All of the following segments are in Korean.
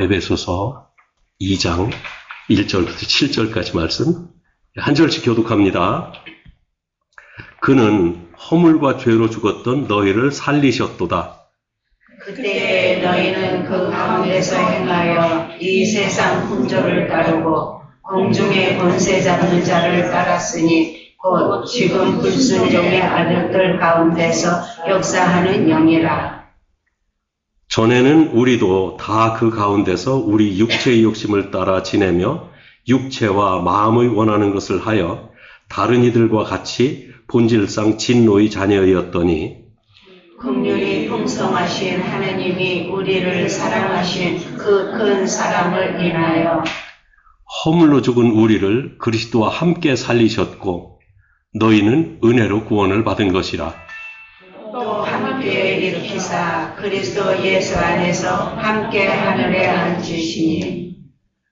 에베소서 2장 1절부터 7절까지 말씀 한 절씩 교독합니다. 그는 허물과 죄로 죽었던 너희를 살리셨도다. 그때 너희는 그 가운데서 행하여 이 세상 풍조를 따르고 공중의 권세 잡는 자를 따랐으니 곧 지금 불순종의 아들들 가운데서 역사하는 영이라. 전에는 우리도 다 그 가운데서 우리 육체의 욕심을 따라 지내며 육체와 마음의 원하는 것을 하여 다른 이들과 같이 본질상 진노의 자녀였더니 긍휼이 풍성하신 하나님이 우리를 사랑하신 그 큰 사랑을 인하여 허물로 죽은 우리를 그리스도와 함께 살리셨고 너희는 은혜로 구원을 받은 것이라. 또 함께 일으키사 그리스도 예수 안에서 함께 하늘에 앉으시니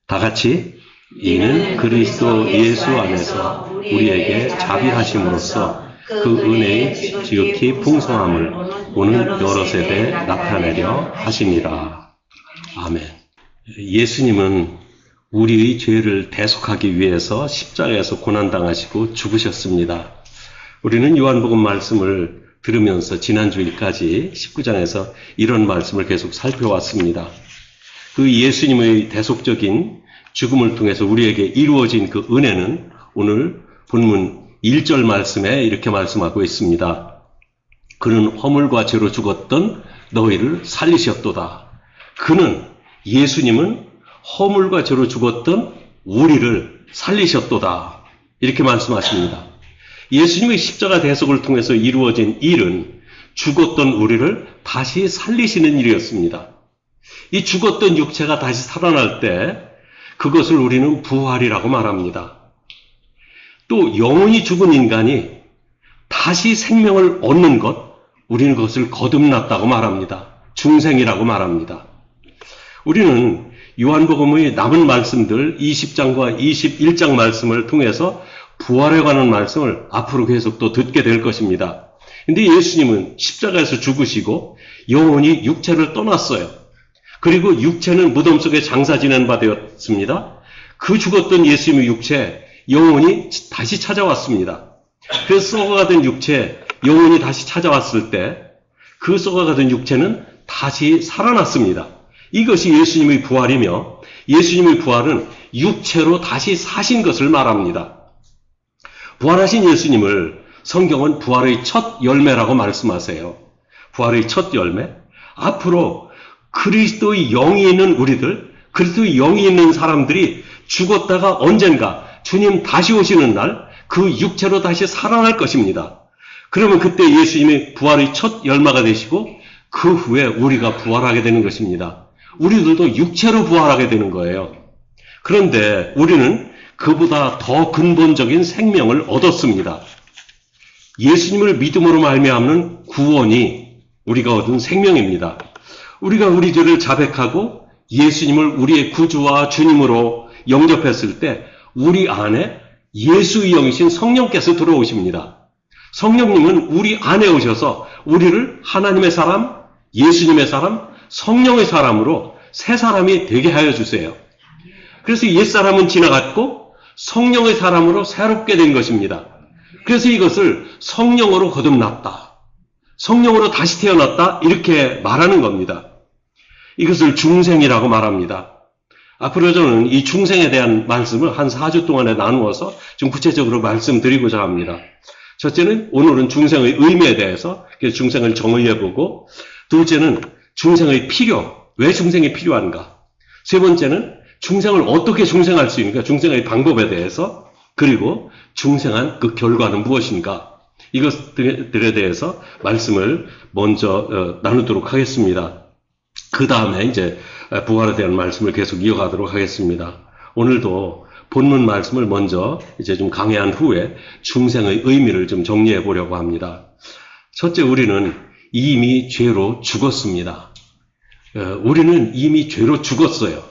다 같이 이는 그리스도 예수 안에서 우리에게 자비하심으로써 그 은혜의 지극히 풍성함을 오는 여러 세대에 나타내려 하시니라. 아멘. 예수님은 우리의 죄를 대속하기 위해서 십자가에서 고난당하시고 죽으셨습니다. 우리는 요한복음 말씀을 들으면서 지난주일까지 19장에서 이런 말씀을 계속 살펴왔습니다. 그 예수님의 대속적인 죽음을 통해서 우리에게 이루어진 그 은혜는 오늘 본문 1절 말씀에 이렇게 말씀하고 있습니다. 그는 허물과 죄로 죽었던 너희를 살리셨도다. 그는 예수님은 허물과 죄로 죽었던 우리를 살리셨도다. 이렇게 말씀하십니다. 예수님의 십자가 대속을 통해서 이루어진 일은 죽었던 우리를 다시 살리시는 일이었습니다. 이 죽었던 육체가 다시 살아날 때 그것을 우리는 부활이라고 말합니다. 또 영원히 죽은 인간이 다시 생명을 얻는 것, 우리는 그것을 거듭났다고 말합니다. 중생이라고 말합니다. 우리는 요한복음의 남은 말씀들 20장과 21장 말씀을 통해서 부활에 관한 말씀을 앞으로 계속 또 듣게 될 것입니다. 근데 예수님은 십자가에서 죽으시고 영원히 육체를 떠났어요. 그리고 육체는 무덤 속에 장사 지낸 바 되었습니다. 그 죽었던 예수님의 육체 영원히 다시 찾아왔습니다. 그래서 썩어가던 육체 영원히 다시 찾아왔을 때 그 썩어가던 육체는 다시 살아났습니다. 이것이 예수님의 부활이며 예수님의 부활은 육체로 다시 사신 것을 말합니다. 부활하신 예수님을 성경은 부활의 첫 열매라고 말씀하세요. 부활의 첫 열매? 앞으로 그리스도의 영이 있는 우리들, 그리스도의 영이 있는 사람들이 죽었다가 언젠가 주님 다시 오시는 날 그 육체로 다시 살아날 것입니다. 그러면 그때 예수님이 부활의 첫 열매가 되시고 그 후에 우리가 부활하게 되는 것입니다. 우리들도 육체로 부활하게 되는 거예요. 그런데 우리는 그보다 더 근본적인 생명을 얻었습니다. 예수님을 믿음으로 말미암는 구원이 우리가 얻은 생명입니다. 우리가 우리 죄를 자백하고 예수님을 우리의 구주와 주님으로 영접했을 때 우리 안에 예수의 영이신 성령께서 들어오십니다. 성령님은 우리 안에 오셔서 우리를 하나님의 사람, 예수님의 사람, 성령의 사람으로 새 사람이 되게 하여 주세요. 그래서 옛사람은 지나갔고 성령의 사람으로 새롭게 된 것입니다. 그래서 이것을 성령으로 거듭났다, 성령으로 다시 태어났다 이렇게 말하는 겁니다. 이것을 중생이라고 말합니다. 앞으로 저는 이 중생에 대한 말씀을 한 4주 동안에 나누어서 좀 구체적으로 말씀드리고자 합니다. 첫째는 오늘은 중생의 의미에 대해서 중생을 정의해보고, 둘째는 중생의 필요, 왜 중생이 필요한가, 세 번째는 중생을 어떻게 중생할 수 있는가, 중생의 방법에 대해서, 그리고 중생한 그 결과는 무엇인가, 이것들에 대해서 말씀을 먼저 나누도록 하겠습니다. 그 다음에 이제 부활에 대한 말씀을 계속 이어가도록 하겠습니다. 오늘도 본문 말씀을 먼저 이제 좀 강해한 후에 중생의 의미를 좀 정리해 보려고 합니다. 첫째, 우리는 이미 죄로 죽었습니다. 우리는 이미 죄로 죽었어요.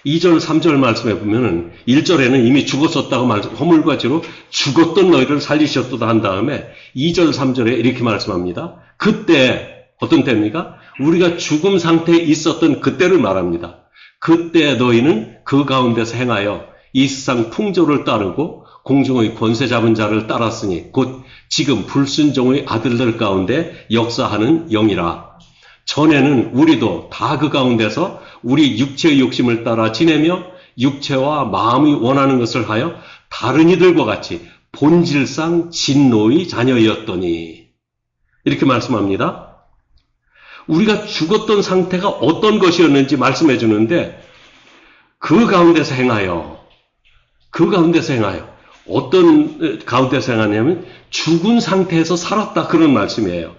2절, 3절 말씀에 보면은 1절에는 이미 죽었었다고 허물과 죄로 죽었던 너희를 살리셨도다 한 다음에 2절, 3절에 이렇게 말씀합니다. 그때, 어떤 때입니까? 우리가 죽음 상태에 있었던 그때를 말합니다. 그때 너희는 그 가운데서 행하여 이 세상 풍조를 따르고 공중의 권세 잡은 자를 따랐으니 곧 지금 불순종의 아들들 가운데 역사하는 영이라. 전에는 우리도 다 그 가운데서 우리 육체의 욕심을 따라 지내며 육체와 마음이 원하는 것을 하여 다른 이들과 같이 본질상 진노의 자녀였더니. 이렇게 말씀합니다. 우리가 죽었던 상태가 어떤 것이었는지 말씀해 주는데 그 가운데서 행하여 어떤 가운데서 행하냐면 죽은 상태에서 살았다 그런 말씀이에요.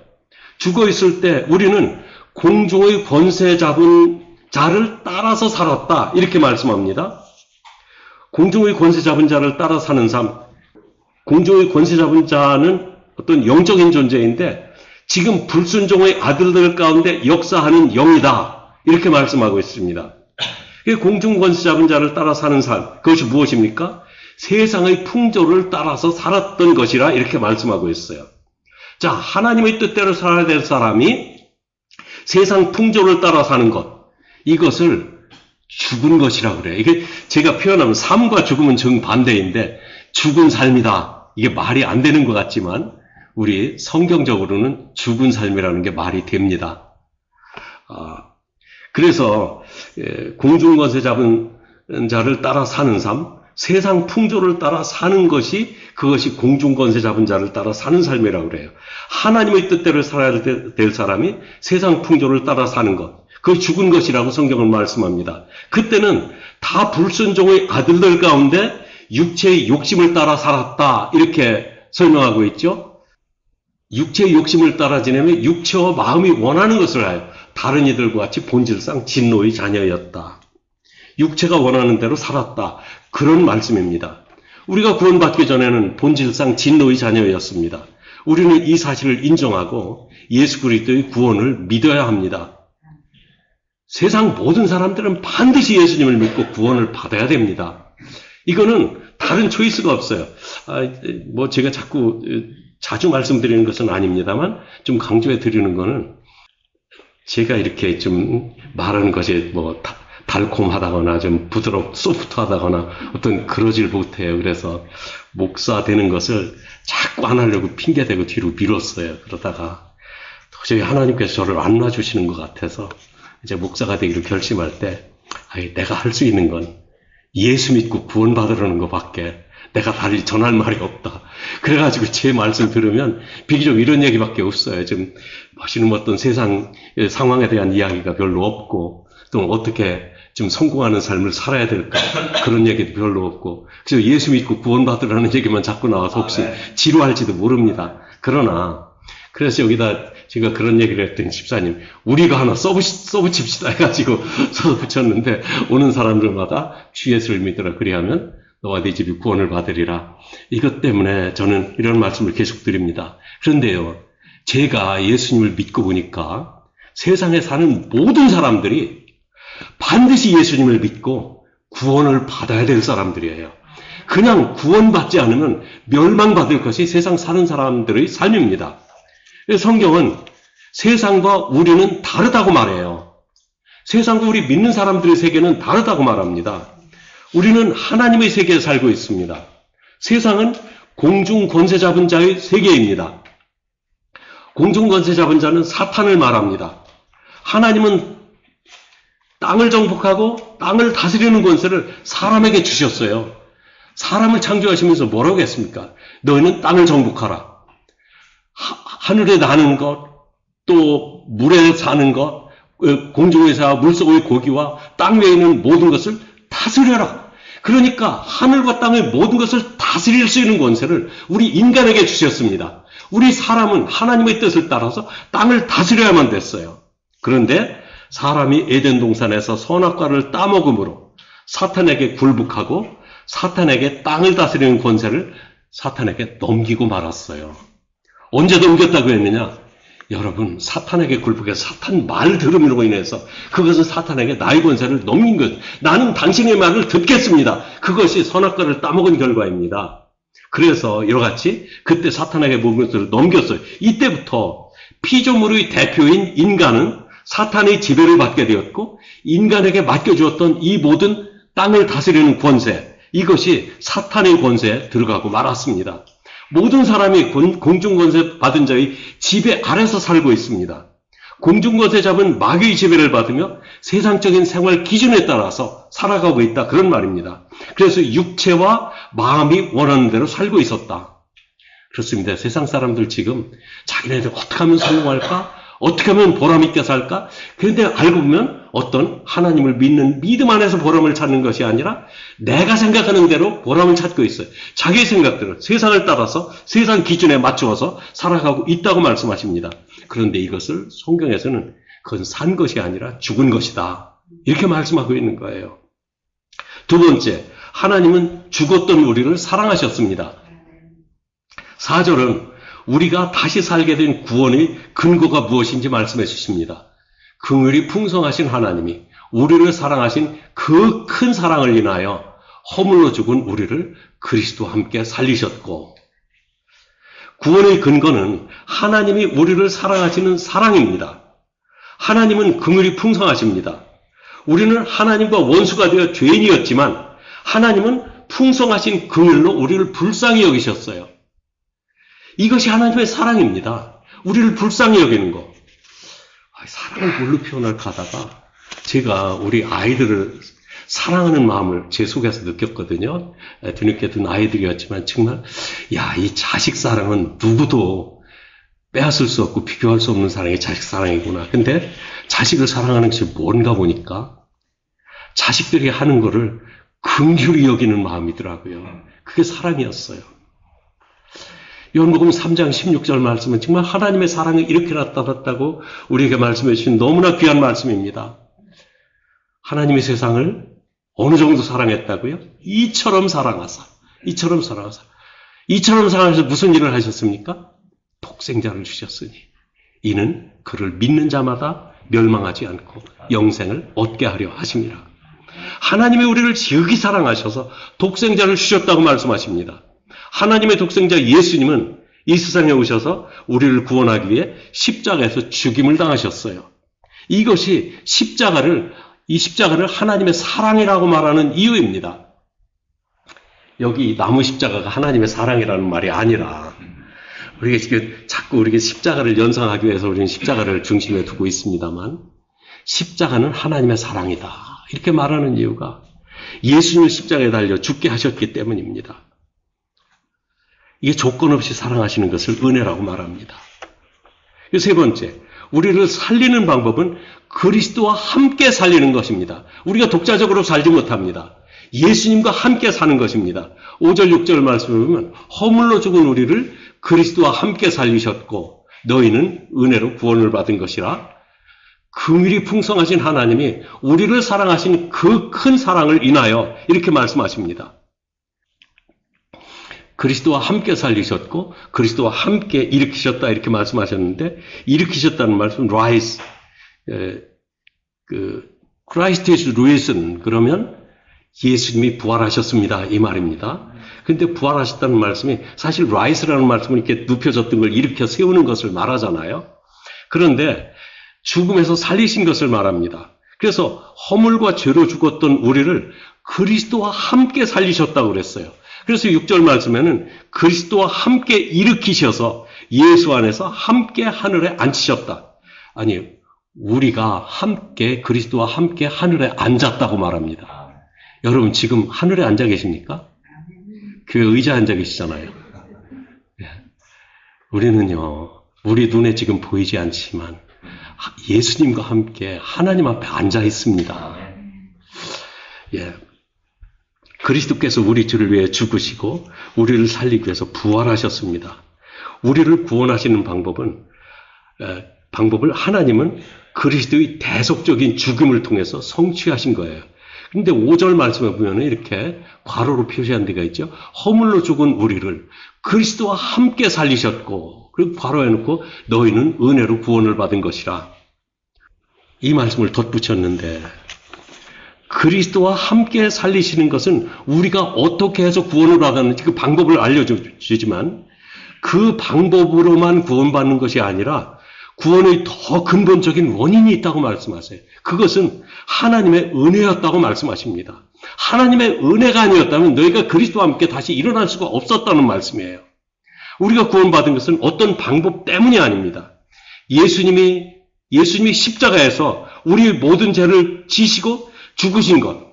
죽어 있을 때 우리는 공중의 권세 잡은 자를 따라서 살았다 이렇게 말씀합니다. 공중의 권세 잡은 자를 따라 사는 삶. 공중의 권세 잡은 자는 어떤 영적인 존재인데 지금 불순종의 아들들 가운데 역사하는 영이다 이렇게 말씀하고 있습니다. 공중 권세 잡은 자를 따라 사는 삶, 그것이 무엇입니까? 세상의 풍조를 따라서 살았던 것이라 이렇게 말씀하고 있어요. 자, 하나님의 뜻대로 살아야 될 사람이 세상 풍조를 따라 사는 것, 이것을 죽은 것이라고 그래요. 이게 제가 표현하면 삶과 죽음은 정반대인데 죽은 삶이다. 이게 말이 안 되는 것 같지만 우리 성경적으로는 죽은 삶이라는 게 말이 됩니다. 그래서 공중권세 잡은 자를 따라 사는 삶, 세상 풍조를 따라 사는 것이 그것이 공중권세 잡은 자를 따라 사는 삶이라고 그래요. 하나님의 뜻대로 살아야 될 사람이 세상 풍조를 따라 사는 것, 그것이 죽은 것이라고 성경은 말씀합니다. 그때는 다 불순종의 아들들 가운데 육체의 욕심을 따라 살았다 이렇게 설명하고 있죠. 육체의 욕심을 따라 지내면 육체와 마음이 원하는 것을 하여 다른 이들과 같이 본질상 진노의 자녀였다. 육체가 원하는 대로 살았다. 그런 말씀입니다. 우리가 구원받기 전에는 본질상 진노의 자녀였습니다. 우리는 이 사실을 인정하고 예수 그리스도의 구원을 믿어야 합니다. 세상 모든 사람들은 반드시 예수님을 믿고 구원을 받아야 됩니다. 이거는 다른 초이스가 없어요. 제가 자주 말씀드리는 것은 아닙니다만 좀 강조해 드리는 거는 제가 이렇게 좀 말하는 것이 달콤하다거나 좀 소프트하다거나 어떤 그러질 못해요. 그래서 목사 되는 것을 자꾸 안 하려고 핑계대고 뒤로 미뤘어요. 그러다가 도저히 하나님께서 저를 안 놔주시는 것 같아서 이제 목사가 되기로 결심할 때 내가 할 수 있는 건 예수 믿고 구원받으라는 것밖에 내가 달리 전할 말이 없다. 그래가지고 제 말씀 들으면 비교적 이런 얘기밖에 없어요. 좀 멋있는 어떤 세상 상황에 대한 이야기가 별로 없고 또 어떻게 좀 성공하는 삶을 살아야 될까 그런 얘기도 별로 없고 그래서 예수 믿고 구원받으라는 얘기만 자꾸 나와서 혹시 지루할지도 모릅니다. 그래서 여기다 제가 그런 얘기를 했더니 집사님 우리가 하나 써붙입시다 해가지고 써붙였는데 오는 사람들마다 주 예수를 믿으라 그리하면 너와 네 집이 구원을 받으리라. 이것 때문에 저는 이런 말씀을 계속 드립니다. 그런데요, 제가 예수님을 믿고 보니까 세상에 사는 모든 사람들이 반드시 예수님을 믿고 구원을 받아야 될 사람들이에요. 그냥 구원받지 않으면 멸망받을 것이 세상 사는 사람들의 삶입니다. 성경은 세상과 우리는 다르다고 말해요. 세상과 우리 믿는 사람들의 세계는 다르다고 말합니다. 우리는 하나님의 세계에 살고 있습니다. 세상은 공중 권세 잡은 자의 세계입니다. 공중 권세 잡은 자는 사탄을 말합니다. 하나님은 땅을 정복하고 땅을 다스리는 권세를 사람에게 주셨어요. 사람을 창조하시면서 뭐라고 했습니까? 너희는 땅을 정복하라. 하늘에 나는 것, 또 물에 사는 것, 공중에서 물속의 고기와 땅 위에 있는 모든 것을 다스려라. 그러니까 하늘과 땅의 모든 것을 다스릴 수 있는 권세를 우리 인간에게 주셨습니다. 우리 사람은 하나님의 뜻을 따라서 땅을 다스려야만 됐어요. 그런데 사람이 에덴 동산에서 선악과를 따먹음으로 사탄에게 굴복하고 사탄에게 땅을 다스리는 권세를 사탄에게 넘기고 말았어요. 언제 넘겼다고 했느냐? 여러분, 사탄에게 굴복해서 사탄 말 들음으로 인해서 그것은 사탄에게 나의 권세를 넘긴 것. 나는 당신의 말을 듣겠습니다. 그것이 선악과를 따먹은 결과입니다. 그래서 이와같이 그때 사탄에게 모든 것을 넘겼어요. 이때부터 피조물의 대표인 인간은 사탄의 지배를 받게 되었고 인간에게 맡겨주었던 이 모든 땅을 다스리는 권세, 이것이 사탄의 권세에 들어가고 말았습니다. 모든 사람이 공중권세 받은 자의 지배 아래서 살고 있습니다. 공중권세 잡은 마귀의 지배를 받으며 세상적인 생활 기준에 따라서 살아가고 있다, 그런 말입니다. 그래서 육체와 마음이 원하는 대로 살고 있었다. 그렇습니다. 세상 사람들 지금 자기네들 어떻게 하면 성공할까? 어떻게 하면 보람 있게 살까? 그런데 알고 보면 어떤 하나님을 믿는 믿음 안에서 보람을 찾는 것이 아니라 내가 생각하는 대로 보람을 찾고 있어요. 자기 생각대로 세상을 따라서 세상 기준에 맞추어서 살아가고 있다고 말씀하십니다. 그런데 이것을 성경에서는 그건 산 것이 아니라 죽은 것이다, 이렇게 말씀하고 있는 거예요. 두 번째, 하나님은 죽었던 우리를 사랑하셨습니다. 4절은 우리가 다시 살게 된 구원의 근거가 무엇인지 말씀해 주십니다. 긍휼이 풍성하신 하나님이 우리를 사랑하신 그 큰 사랑을 인하여 허물로 죽은 우리를 그리스도와 함께 살리셨고, 구원의 근거는 하나님이 우리를 사랑하시는 사랑입니다. 하나님은 긍휼이 풍성하십니다. 우리는 하나님과 원수가 되어 죄인이었지만 하나님은 풍성하신 긍휼로 우리를 불쌍히 여기셨어요. 이것이 하나님의 사랑입니다. 우리를 불쌍히 여기는 거. 사랑을 뭘로 표현할까 하다가 제가 우리 아이들을 사랑하는 마음을 제 속에서 느꼈거든요. 뒤늦게 둔 아이들이었지만 정말 이 자식 사랑은 누구도 빼앗을 수 없고 비교할 수 없는 사랑이 자식 사랑이구나. 근데 자식을 사랑하는 것이 뭔가 보니까 자식들이 하는 거를 긍휼히 여기는 마음이더라고요. 그게 사랑이었어요. 요한복음 3장 16절 말씀은 정말 하나님의 사랑이 이렇게 나타났다고 우리에게 말씀해 주신 너무나 귀한 말씀입니다. 하나님의 세상을 어느 정도 사랑했다고요? 이처럼 사랑하사. 이처럼 사랑하셔서 무슨 일을 하셨습니까? 독생자를 주셨으니 이는 그를 믿는 자마다 멸망하지 않고 영생을 얻게 하려 하심이라. 하나님이 우리를 지극히 사랑하셔서 독생자를 주셨다고 말씀하십니다. 하나님의 독생자 예수님은 이 세상에 오셔서 우리를 구원하기 위해 십자가에서 죽임을 당하셨어요. 이것이 이 십자가를 하나님의 사랑이라고 말하는 이유입니다. 여기 나무 십자가가 하나님의 사랑이라는 말이 아니라 우리가 지금 자꾸 우리가 십자가를 연상하기 위해서 우리는 십자가를 중심에 두고 있습니다만 십자가는 하나님의 사랑이다, 이렇게 말하는 이유가 예수님을 십자가에 달려 죽게 하셨기 때문입니다. 이게 조건 없이 사랑하시는 것을 은혜라고 말합니다. 세 번째, 우리를 살리는 방법은 그리스도와 함께 살리는 것입니다. 우리가 독자적으로 살지 못합니다. 예수님과 함께 사는 것입니다. 5절 6절 말씀을 보면 허물로 죽은 우리를 그리스도와 함께 살리셨고 너희는 은혜로 구원을 받은 것이라. 긍휼이 풍성하신 하나님이 우리를 사랑하신 그 큰 사랑을 인하여 이렇게 말씀하십니다. 그리스도와 함께 살리셨고 그리스도와 함께 일으키셨다, 이렇게 말씀하셨는데, 일으키셨다는 말씀은 rise, Christ is risen, 그러면 예수님이 부활하셨습니다, 이 말입니다. 근데 부활하셨다는 말씀이 사실 rise라는 말씀은 이렇게 눕혀졌던 걸 일으켜 세우는 것을 말하잖아요. 그런데 죽음에서 살리신 것을 말합니다. 그래서 허물과 죄로 죽었던 우리를 그리스도와 함께 살리셨다고 그랬어요. 그래서 6절 말씀에는 그리스도와 함께 일으키셔서 예수 안에서 함께 하늘에 앉히셨다. 아니, 우리가 함께 그리스도와 함께 하늘에 앉았다고 말합니다. 여러분 지금 하늘에 앉아 계십니까? 교회 의자에 앉아 계시잖아요. 우리는요, 우리 눈에 지금 보이지 않지만 예수님과 함께 하나님 앞에 앉아 있습니다. 그리스도께서 우리 죄를 위해 죽으시고 우리를 살리기 위해서 부활하셨습니다. 우리를 구원하시는 방법을 하나님은 그리스도의 대속적인 죽음을 통해서 성취하신 거예요. 그런데 5절 말씀에 보면 이렇게 괄호로 표시한 데가 있죠. 허물로 죽은 우리를 그리스도와 함께 살리셨고, 그리고 괄호에 놓고 너희는 은혜로 구원을 받은 것이라. 이 말씀을 덧붙였는데, 그리스도와 함께 살리시는 것은 우리가 어떻게 해서 구원을 받았는지 그 방법을 알려주지만 그 방법으로만 구원받는 것이 아니라 구원의 더 근본적인 원인이 있다고 말씀하세요. 그것은 하나님의 은혜였다고 말씀하십니다. 하나님의 은혜가 아니었다면 너희가 그리스도와 함께 다시 일어날 수가 없었다는 말씀이에요. 우리가 구원받은 것은 어떤 방법 때문이 아닙니다. 예수님이 십자가에서 우리의 모든 죄를 지시고 죽으신 것,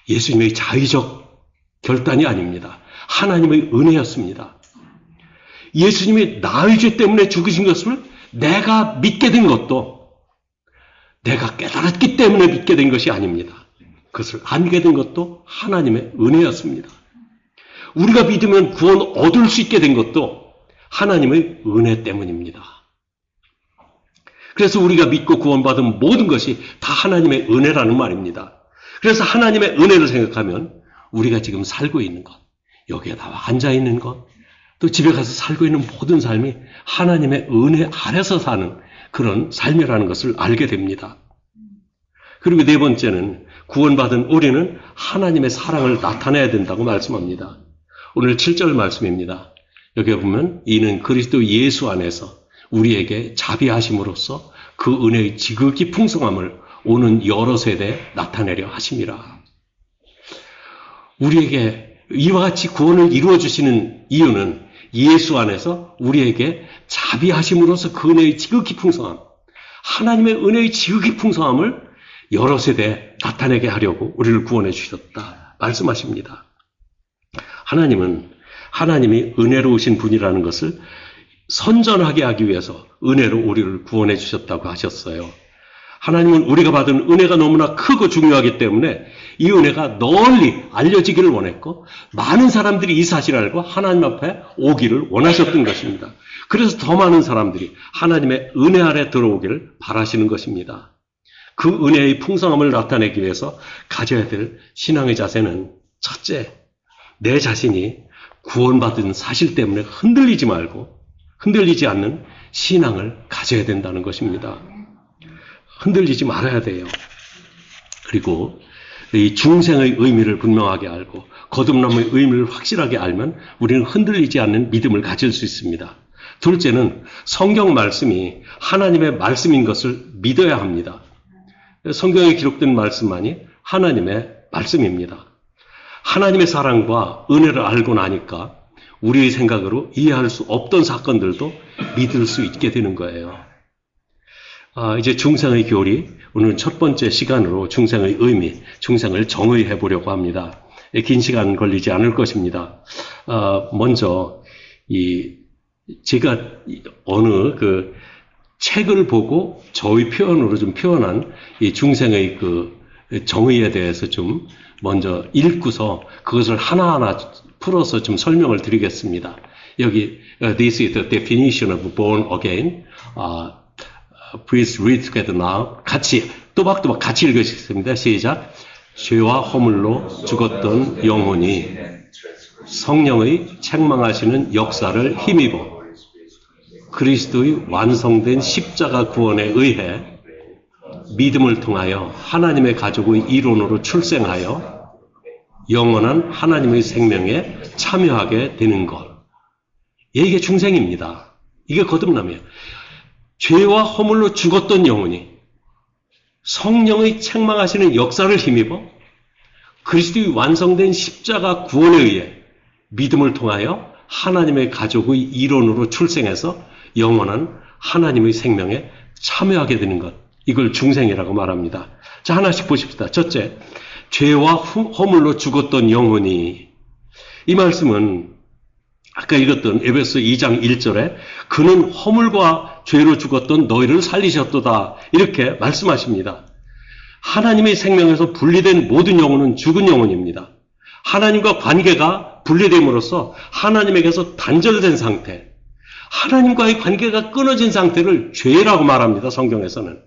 예수님의 자의적 결단이 아닙니다. 하나님의 은혜였습니다. 예수님이 나의 죄 때문에 죽으신 것을 내가 믿게 된 것도 내가 깨달았기 때문에 믿게 된 것이 아닙니다. 그것을 알게 된 것도 하나님의 은혜였습니다. 우리가 믿으면 구원 얻을 수 있게 된 것도 하나님의 은혜 때문입니다. 그래서 우리가 믿고 구원받은 모든 것이 다 하나님의 은혜라는 말입니다. 그래서 하나님의 은혜를 생각하면 우리가 지금 살고 있는 것, 여기에 나와 앉아있는 것, 또 집에 가서 살고 있는 모든 삶이 하나님의 은혜 아래서 사는 그런 삶이라는 것을 알게 됩니다. 그리고 네 번째는 구원받은 우리는 하나님의 사랑을 나타내야 된다고 말씀합니다. 오늘 7절 말씀입니다. 여기에 보면 이는 그리스도 예수 안에서 우리에게 자비하심으로써 그 은혜의 지극히 풍성함을 오는 여러 세대에 나타내려 하심이라. 우리에게 이와 같이 구원을 이루어 주시는 이유는 예수 안에서 우리에게 자비하심으로써 그 은혜의 지극히 풍성함, 하나님의 은혜의 지극히 풍성함을 여러 세대에 나타내게 하려고 우리를 구원해 주셨다 말씀하십니다. 하나님이 은혜로우신 분이라는 것을 선전하게 하기 위해서 은혜로 우리를 구원해 주셨다고 하셨어요. 하나님은 우리가 받은 은혜가 너무나 크고 중요하기 때문에 이 은혜가 널리 알려지기를 원했고 많은 사람들이 이 사실을 알고 하나님 앞에 오기를 원하셨던 것입니다. 그래서 더 많은 사람들이 하나님의 은혜 아래 들어오기를 바라시는 것입니다. 그 은혜의 풍성함을 나타내기 위해서 가져야 될 신앙의 자세는 첫째, 내 자신이 구원받은 사실 때문에 흔들리지 않는 신앙을 가져야 된다는 것입니다. 흔들리지 말아야 돼요. 그리고 이 중생의 의미를 분명하게 알고 거듭남의 의미를 확실하게 알면 우리는 흔들리지 않는 믿음을 가질 수 있습니다. 둘째는 성경 말씀이 하나님의 말씀인 것을 믿어야 합니다. 성경에 기록된 말씀만이 하나님의 말씀입니다. 하나님의 사랑과 은혜를 알고 나니까 우리의 생각으로 이해할 수 없던 사건들도 믿을 수 있게 되는 거예요. 이제 중생의 교리, 오늘 첫 번째 시간으로 중생의 의미, 중생을 정의해 보려고 합니다. 긴 시간 걸리지 않을 것입니다. 먼저 제가 어느 책을 보고 저의 표현으로 좀 표현한 이 중생의 정의에 대해서 좀 먼저 읽고서 그것을 하나하나 풀어서 좀 설명을 드리겠습니다. 여기 This is the definition of born again. Please read together now. 같이 또박또박 같이 읽으시겠습니다. 시작. 죄와 허물로 죽었던 영혼이 성령의 책망하시는 역사를 힘입어 그리스도의 완성된 십자가 구원에 의해 믿음을 통하여 하나님의 가족의 이론으로 출생하여 영원한 하나님의 생명에 참여하게 되는 것. 이게 중생입니다. 이게 거듭남이에요. 죄와 허물로 죽었던 영혼이 성령의 책망하시는 역사를 힘입어 그리스도의 완성된 십자가 구원에 의해 믿음을 통하여 하나님의 가족의 이론으로 출생해서 영원한 하나님의 생명에 참여하게 되는 것. 이걸 중생이라고 말합니다. 자, 하나씩 보십시다. 첫째, 죄와 허물로 죽었던 영혼이. 이 말씀은 아까 읽었던 에베소 2장 1절에 그는 허물과 죄로 죽었던 너희를 살리셨도다. 이렇게 말씀하십니다. 하나님의 생명에서 분리된 모든 영혼은 죽은 영혼입니다. 하나님과 관계가 분리됨으로써 하나님에게서 단절된 상태, 하나님과의 관계가 끊어진 상태를 죄라고 말합니다. 성경에서는.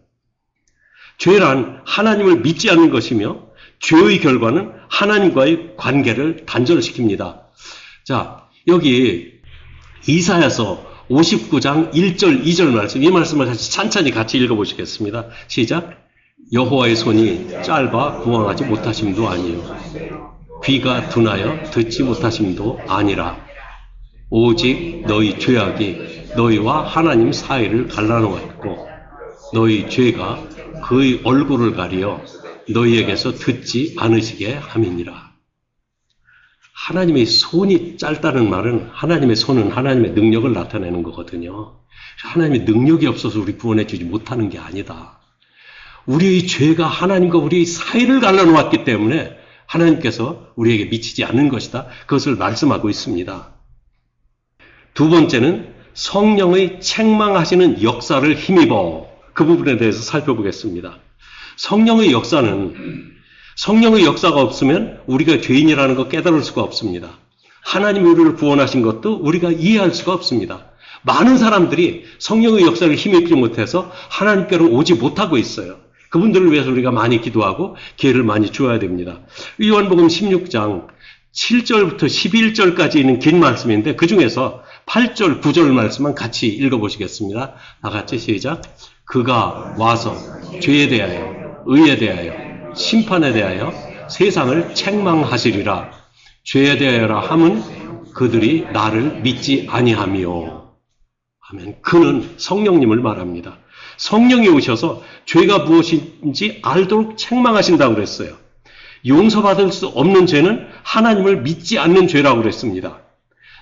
죄란 하나님을 믿지 않는 것이며 죄의 결과는 하나님과의 관계를 단절시킵니다. 자, 여기 이사야서 59장 1절 2절 말씀, 이 말씀을 찬찬히 같이 읽어보시겠습니다. 시작. 여호와의 손이 짧아 구원하지 못하심도 아니요 귀가 둔하여 듣지 못하심도 아니라 오직 너희 죄악이 너희와 하나님 사이를 갈라놓았고 너희 죄가 그의 얼굴을 가리어 너희에게서 듣지 않으시게 함이니라. 하나님의 손이 짧다는 말은 하나님의 손은 하나님의 능력을 나타내는 거거든요. 하나님의 능력이 없어서 우리 구원해 주지 못하는 게 아니다. 우리의 죄가 하나님과 우리의 사이를 갈라놓았기 때문에 하나님께서 우리에게 미치지 않는 것이다. 그것을 말씀하고 있습니다. 두 번째는 성령의 책망하시는 역사를 힘입어 그 부분에 대해서 살펴보겠습니다. 성령의 역사가 없으면 우리가 죄인이라는 거 깨달을 수가 없습니다. 하나님이 우리를 구원하신 것도 우리가 이해할 수가 없습니다. 많은 사람들이 성령의 역사를 힘입지 못해서 하나님께로 오지 못하고 있어요. 그분들을 위해서 우리가 많이 기도하고 기회를 많이 주어야 됩니다. 요한복음 16장 7절부터 11절까지 있는 긴 말씀인데 그 중에서 8절, 9절 말씀만 같이 읽어보시겠습니다. 다 같이 시작. 그가 와서 죄에 대하여, 의에 대하여, 심판에 대하여 세상을 책망하시리라. 죄에 대하여라 함은 그들이 나를 믿지 아니하며. 아멘. 그는 성령님을 말합니다. 성령이 오셔서 죄가 무엇인지 알도록 책망하신다고 그랬어요. 용서받을 수 없는 죄는 하나님을 믿지 않는 죄라고 그랬습니다.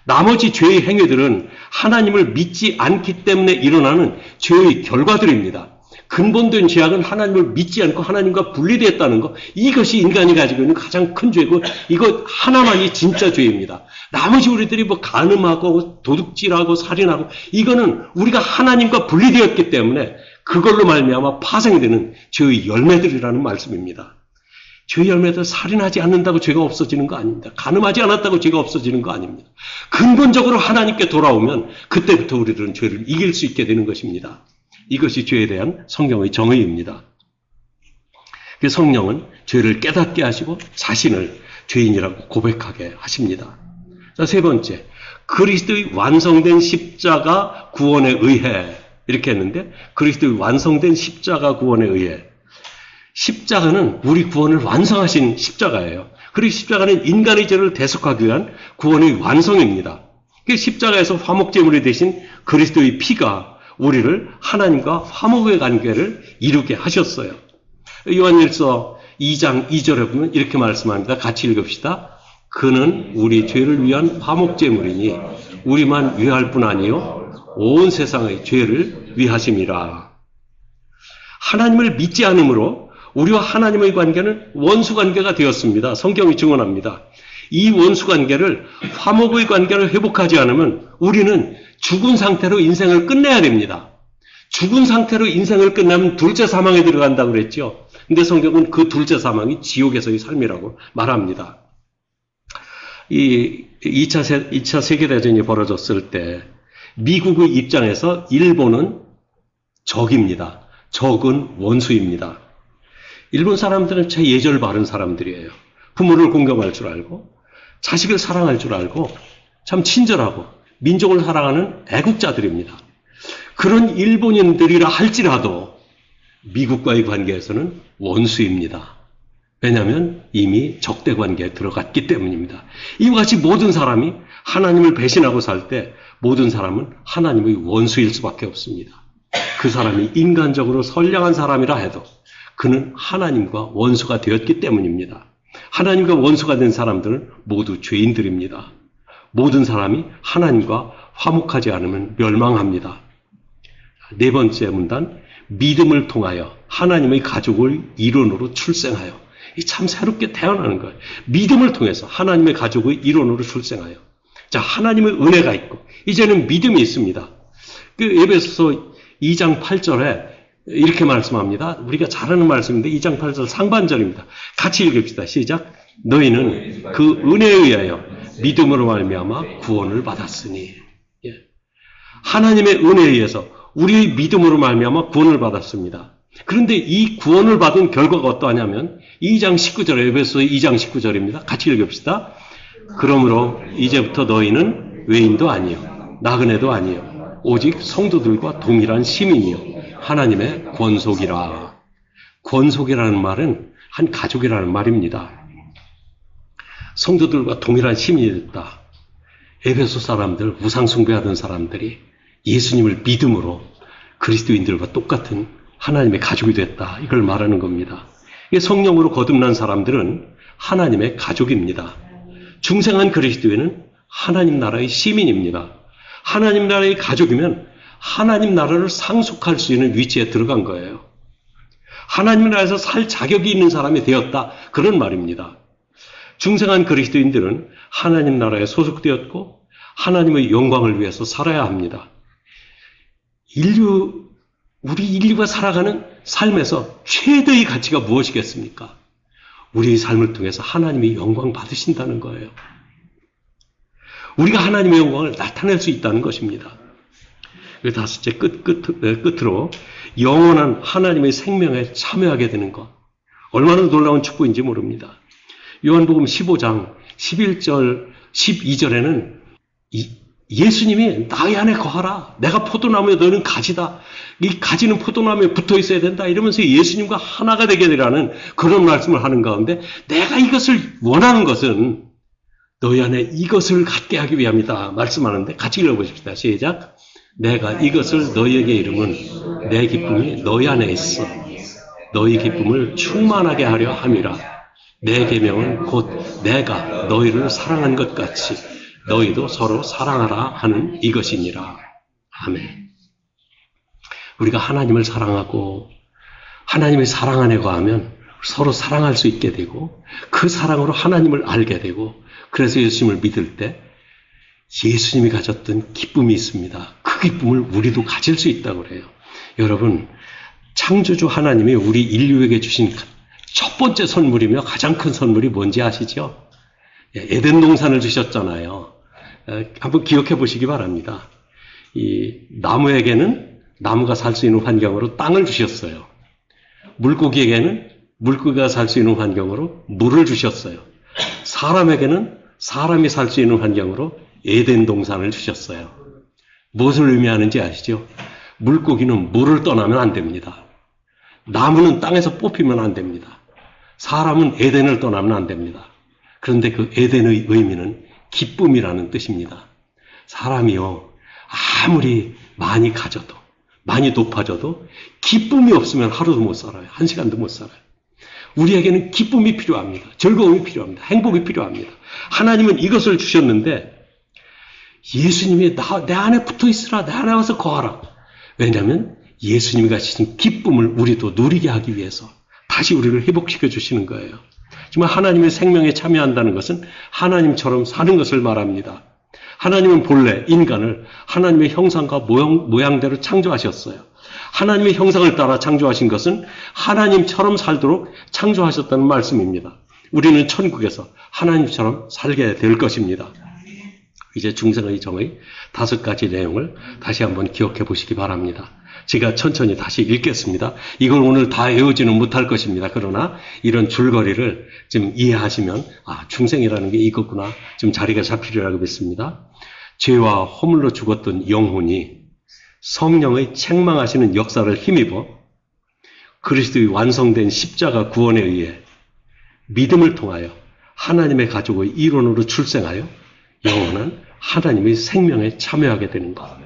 나머지 죄의 행위들은 하나님을 믿지 않기 때문에 일어나는 죄의 결과들입니다. 근본된 죄악은 하나님을 믿지 않고 하나님과 분리되었다는 것, 이것이 인간이 가지고 있는 가장 큰 죄고 이것 하나만이 진짜 죄입니다. 나머지 우리들이 뭐 간음하고 도둑질하고 살인하고 이거는 우리가 하나님과 분리되었기 때문에 그걸로 말미암아 파생되는 죄의 열매들이라는 말씀입니다. 죄의 열매들 살인하지 않는다고 죄가 없어지는 거 아닙니다. 간음하지 않았다고 죄가 없어지는 거 아닙니다. 근본적으로 하나님께 돌아오면 그때부터 우리들은 죄를 이길 수 있게 되는 것입니다. 이것이 죄에 대한 성경의 정의입니다. 그 성령은 죄를 깨닫게 하시고 자신을 죄인이라고 고백하게 하십니다. 자, 세 번째, 그리스도의 완성된 십자가 구원에 의해 이렇게 했는데 그리스도의 완성된 십자가 구원에 의해 십자가는 우리 구원을 완성하신 십자가예요. 그리고 십자가는 인간의 죄를 대속하기 위한 구원의 완성입니다. 그 십자가에서 화목제물이 되신 그리스도의 피가 우리를 하나님과 화목의 관계를 이루게 하셨어요. 요한일서 2장 2절에 보면 이렇게 말씀합니다. 같이 읽읍시다. 그는 우리 죄를 위한 화목제물이니 우리만 위할 뿐 아니요 온 세상의 죄를 위하심이라. 하나님을 믿지 않으므로 우리와 하나님의 관계는 원수관계가 되었습니다. 성경이 증언합니다. 이 원수관계를 화목의 관계를 회복하지 않으면 우리는 죽은 상태로 인생을 끝내야 됩니다. 죽은 상태로 인생을 끝나면 둘째 사망에 들어간다고 그랬죠. 근데 성경은 그 둘째 사망이 지옥에서의 삶이라고 말합니다. 이 2차 세계대전이 벌어졌을 때 미국의 입장에서 일본은 적입니다. 적은 원수입니다. 일본 사람들은 참 예절 바른 사람들이에요. 부모를 공경할 줄 알고 자식을 사랑할 줄 알고 참 친절하고 민족을 사랑하는 애국자들입니다. 그런 일본인들이라 할지라도 미국과의 관계에서는 원수입니다. 왜냐하면 이미 적대 관계에 들어갔기 때문입니다. 이와 같이 모든 사람이 하나님을 배신하고 살 때 모든 사람은 하나님의 원수일 수밖에 없습니다. 그 사람이 인간적으로 선량한 사람이라 해도 그는 하나님과 원수가 되었기 때문입니다. 하나님과 원수가 된 사람들은 모두 죄인들입니다. 모든 사람이 하나님과 화목하지 않으면 멸망합니다. 네 번째 문단, 믿음을 통하여 하나님의 가족의 일원으로 출생하여. 이 참 새롭게 태어나는 거예요. 믿음을 통해서 하나님의 가족의 일원으로 출생하여. 자, 하나님의 은혜가 있고 이제는 믿음이 있습니다. 그 에베소서 2장 8절에 이렇게 말씀합니다. 우리가 잘 아는 말씀인데 2장 8절 상반절입니다. 같이 읽읍시다. 시작. 너희는 그 은혜에 의하여 믿음으로 말미암아 구원을 받았으니. 예. 하나님의 은혜에 의해서 우리의 믿음으로 말미암아 구원을 받았습니다. 그런데 이 구원을 받은 결과가 어떠하냐면 2장 19절, 에베소서 2장 19절입니다. 같이 읽읍시다. 그러므로 이제부터 너희는 외인도 아니요 나그네도 아니요 오직 성도들과 동일한 시민이요 하나님의 권속이라. 권속이라는 말은 한 가족이라는 말입니다. 성도들과 동일한 시민이 됐다. 에베소 사람들, 우상 숭배하던 사람들이 예수님을 믿음으로 그리스도인들과 똑같은 하나님의 가족이 됐다. 이걸 말하는 겁니다. 성령으로 거듭난 사람들은 하나님의 가족입니다. 중생한 그리스도인은 하나님 나라의 시민입니다. 하나님 나라의 가족이면 하나님 나라를 상속할 수 있는 위치에 들어간 거예요. 하나님 나라에서 살 자격이 있는 사람이 되었다. 그런 말입니다. 중생한 그리스도인들은 하나님 나라에 소속되었고 하나님의 영광을 위해서 살아야 합니다. 우리 인류가 살아가는 삶에서 최대의 가치가 무엇이겠습니까? 우리의 삶을 통해서 하나님의 영광 받으신다는 거예요. 우리가 하나님의 영광을 나타낼 수 있다는 것입니다. 다섯째 끝으로 영원한 하나님의 생명에 참여하게 되는 것. 얼마나 놀라운 축복인지 모릅니다. 요한복음 15장 11절 12절에는 예수님이 나의 안에 거하라. 내가 포도나무에 너는 가지다. 이 가지는 포도나무에 붙어 있어야 된다. 이러면서 예수님과 하나가 되게 되라는 그런 말씀을 하는 가운데 내가 이것을 원하는 것은 너희 안에 이것을 갖게 하기 위함이다. 말씀하는데 같이 읽어보십시다. 시작. 내가 이것을 너희에게 이름은 내 기쁨이 너희 안에 있어. 너희 기쁨을 충만하게 하려 함이라. 내 계명은 곧 내가 너희를 사랑한 것 같이 너희도 서로 사랑하라 하는 이것이니라. 아멘. 우리가 하나님을 사랑하고 하나님의 사랑 안에 거하면 서로 사랑할 수 있게 되고 그 사랑으로 하나님을 알게 되고 그래서 예수님을 믿을 때 예수님이 가졌던 기쁨이 있습니다. 그 기쁨을 우리도 가질 수 있다고 그래요. 여러분, 창조주 하나님이 우리 인류에게 주신 첫 번째 선물이며 가장 큰 선물이 뭔지 아시죠? 에덴 동산을 주셨잖아요. 한번 기억해 보시기 바랍니다. 이 나무에게는 나무가 살 수 있는 환경으로 땅을 주셨어요. 물고기에게는 물고기가 살 수 있는 환경으로 물을 주셨어요. 사람에게는 사람이 살 수 있는 환경으로 에덴 동산을 주셨어요. 무엇을 의미하는지 아시죠? 물고기는 물을 떠나면 안 됩니다. 나무는 땅에서 뽑히면 안 됩니다. 사람은 에덴을 떠나면 안 됩니다. 그런데 그 에덴의 의미는 기쁨이라는 뜻입니다. 사람이요, 아무리 많이 가져도, 많이 높아져도 기쁨이 없으면 하루도 못 살아요. 한 시간도 못 살아요. 우리에게는 기쁨이 필요합니다. 즐거움이 필요합니다. 행복이 필요합니다. 하나님은 이것을 주셨는데 예수님이 내 안에 붙어 있으라. 내 안에 와서 거하라. 왜냐하면 예수님이 가지신 기쁨을 우리도 누리게 하기 위해서 다시 우리를 회복시켜 주시는 거예요. 정말 하나님의 생명에 참여한다는 것은 하나님처럼 사는 것을 말합니다. 하나님은 본래 인간을 하나님의 형상과 모양대로 창조하셨어요. 하나님의 형상을 따라 창조하신 것은 하나님처럼 살도록 창조하셨다는 말씀입니다. 우리는 천국에서 하나님처럼 살게 될 것입니다. 이제 중생의 정의 5가지 내용을 다시 한번 기억해 보시기 바랍니다. 제가 천천히 다시 읽겠습니다. 이걸 오늘 다 외우지는 못할 것입니다. 그러나 이런 줄거리를 좀 이해하시면 중생이라는 게 이거구나 좀 자리가 잡히리라고 믿습니다. 죄와 허물로 죽었던 영혼이 성령의 책망하시는 역사를 힘입어 그리스도의 완성된 십자가 구원에 의해 믿음을 통하여 하나님의 가족의 일원으로 출생하여 영원한 하나님의 생명에 참여하게 되는 것.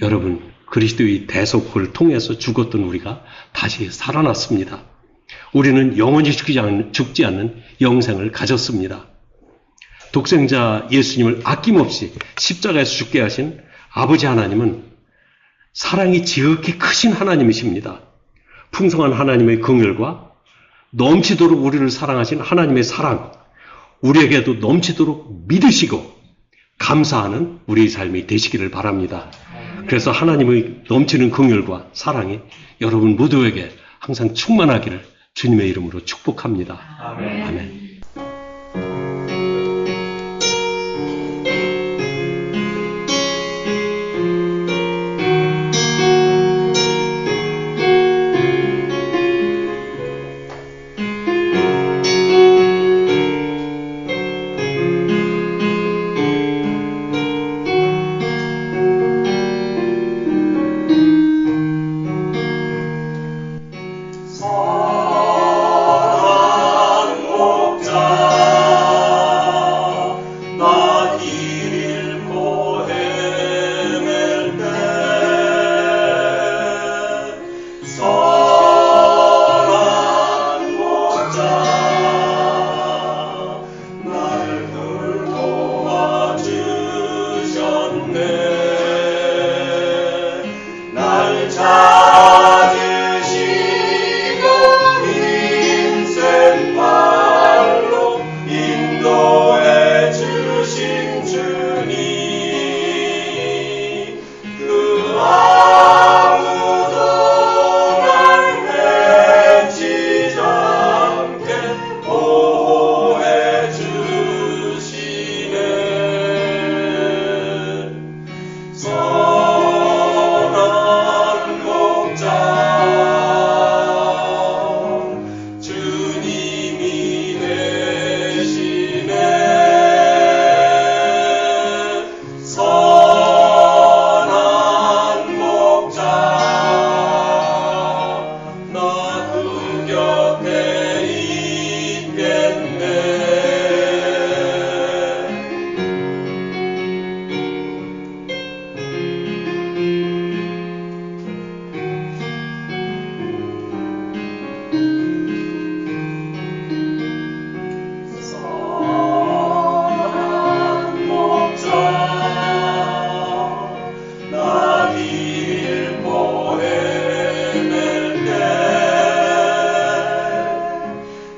여러분, 그리스도의 대속을 통해서 죽었던 우리가 다시 살아났습니다. 우리는 영원히 죽지 않는 영생을 가졌습니다. 독생자 예수님을 아낌없이 십자가에서 죽게 하신 아버지 하나님은 사랑이 지극히 크신 하나님이십니다. 풍성한 하나님의 긍휼과 넘치도록 우리를 사랑하신 하나님의 사랑, 우리에게도 넘치도록 믿으시고 감사하는 우리의 삶이 되시기를 바랍니다. 그래서 하나님의 넘치는 긍휼과 사랑이 여러분 모두에게 항상 충만하기를 주님의 이름으로 축복합니다. 아멘. 사랑 목자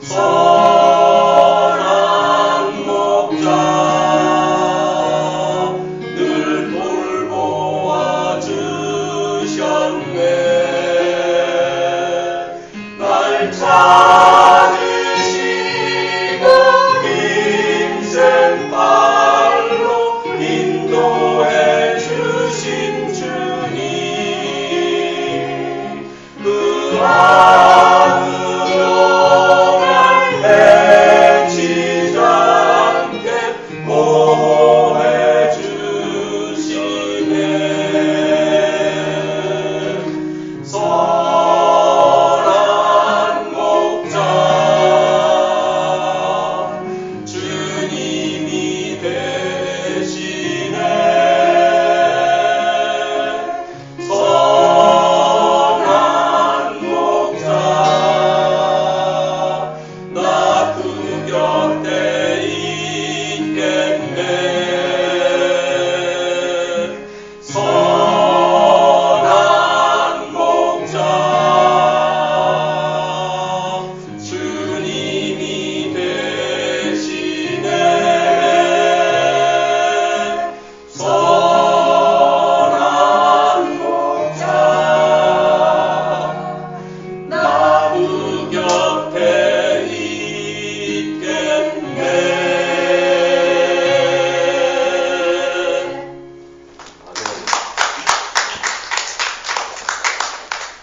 소